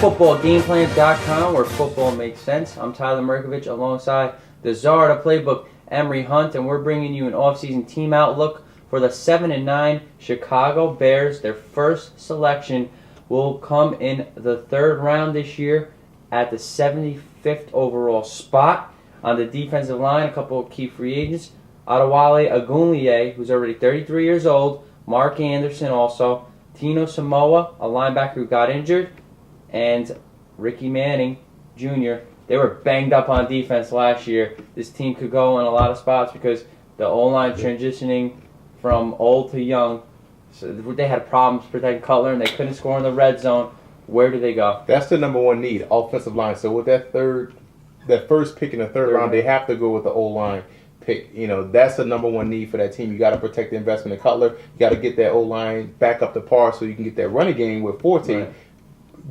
footballgameplans.com, where football makes sense. I'm Tyler Mirkovich alongside the czar of the playbook, Emery Hunt, and we're bringing you an offseason team outlook for the 7-9 Chicago Bears. Their first selection will come in the third round this year at the 75th overall spot. On the defensive line, a couple of key free agents. Adewale Agunleye, who's already 33 years old. Mark Anderson also. Tino Samoa, a linebacker who got injured. And Ricky Manning Jr. They were banged up on defense last year. This team could go in a lot of spots because the O-line transitioning from old to young. So they had problems protecting Cutler, and they couldn't score in the red zone. Where do they go? That's the number one need, offensive line. So with that first pick in the third round, they have to go with the O-line pick. You know, that's the number one need for that team. You got to protect the investment in Cutler. You got to get that O-line back up to par so you can get that running game with Forte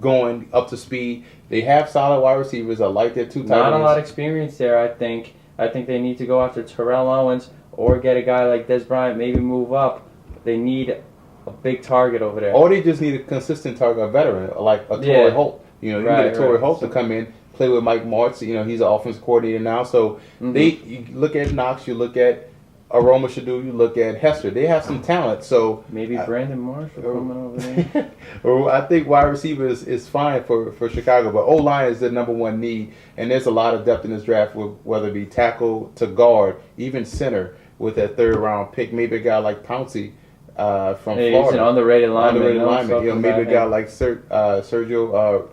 going up to speed. They have solid wide receivers. I like their two tight ends. Not a lot of experience there, I think. I think they need to go after Terrell Owens or get a guy like Des Bryant, maybe move up. They need a big target over there. Or they just need a consistent target, a veteran, like a Torrey Holt. You know, you get a Torrey Holt to come in, play with Mike Martz. You know, he's an offensive coordinator now. So you look at Knox, you look at Aroma Shadu, you look at Hester. They have some talent. So maybe Brandon Marshall coming over there. I think wide receiver is fine for Chicago, but O-line is the number one need. And there's a lot of depth in this draft, whether it be tackle to guard, even center with that third round pick. Maybe a guy like Pouncey from Florida. He's an underrated lineman. You know, maybe a guy like Sergio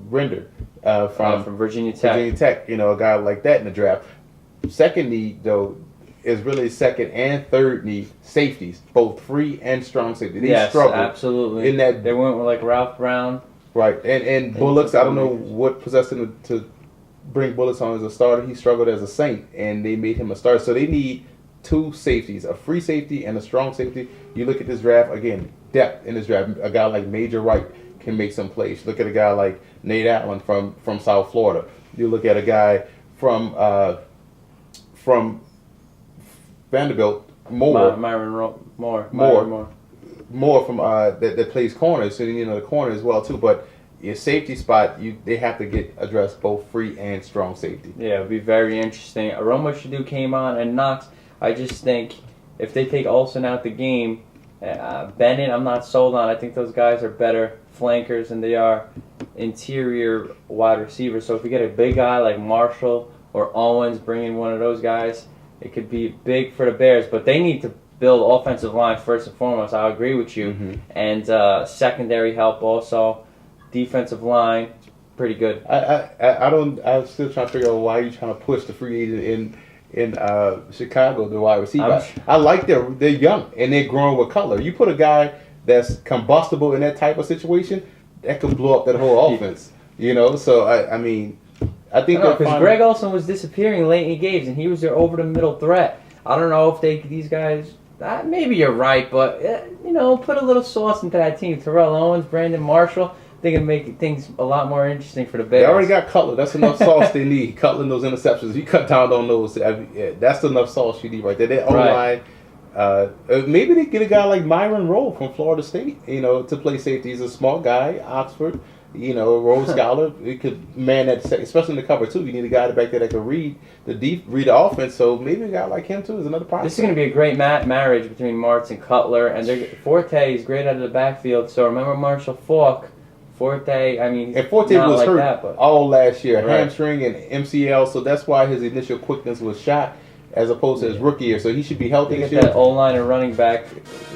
Render from Virginia Tech. You know, a guy like that in the draft. Second need, though, is really second and third need, safeties, both free and strong safety. They struggle. Absolutely. In that, they went with like Ralph Brown. Right, and Bullocks, I don't know what possessed him to bring Bullocks on as a starter. He struggled as a Saint, and they made him a starter. So they need two safeties, a free safety and a strong safety. You look at this draft, again, depth in this draft. A guy like Major Wright can make some plays. Look at a guy like Nate Allen from South Florida. You look at a guy from Vanderbilt, Moore from that plays corners, so you know the corner as well too. But your safety spot, they have to get addressed, both free and strong safety. Yeah, it'll be very interesting. Aroma Shadu came on, and Knox. I just think if they take Olsen out the game, Bennett, I'm not sold on. I think those guys are better flankers than they are interior wide receivers. So if we get a big guy like Marshall or Owens, bring in one of those guys, it could be big for the Bears, but they need to build offensive line first and foremost. I agree with you, and secondary help also. Defensive line, pretty good. I'm still trying to figure out why you're trying to push the free agent in Chicago, the wide receiver. I like they're young and they're growing with color. You put a guy that's combustible in that type of situation, that could blow up that whole offense. You know, so I mean. I think because Greg Olsen was disappearing late in games, and he was their over-the-middle threat. I don't know if these guys. Maybe you're right, but you know, put a little sauce into that team. Terrell Owens, Brandon Marshall. They can make things a lot more interesting for the Bears. They already got Cutler. That's enough sauce they need. Cutler and those interceptions. If you cut down on those, that's enough sauce you need right there. That O-line. Maybe they get a guy like Myron Rowe from Florida State. You know, to play safety. He's a smart guy. Oxford. You know, Rhodes Scholar, it could man that, especially in the cover too. You need a guy back there that can read the offense. So maybe a guy like him too is another prospect. This is going to be a great marriage between Martz and Cutler, and Forte is great out of the backfield. So remember Marshall Faulk, Forte. I mean, and Forte was like hurt all last year, hamstring and MCL. So that's why his initial quickness was shot, as opposed to his rookie year. So he should be healthy. Get that O-line and running back.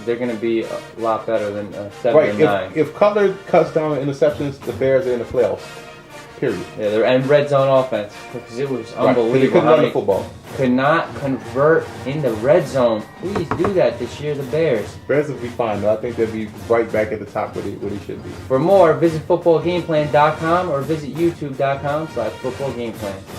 They're going to be a lot better than 7 and 9. If Cutler cuts down interceptions, the Bears are in the playoffs. Period. Yeah, and red zone offense, because it was unbelievable. They couldn't run the football. Could not convert in the red zone. Please do that this year, the Bears. Bears will be fine, though. I think they'll be right back at the top where they should be. For more, visit footballgameplan.com or visit youtube.com/footballgameplan.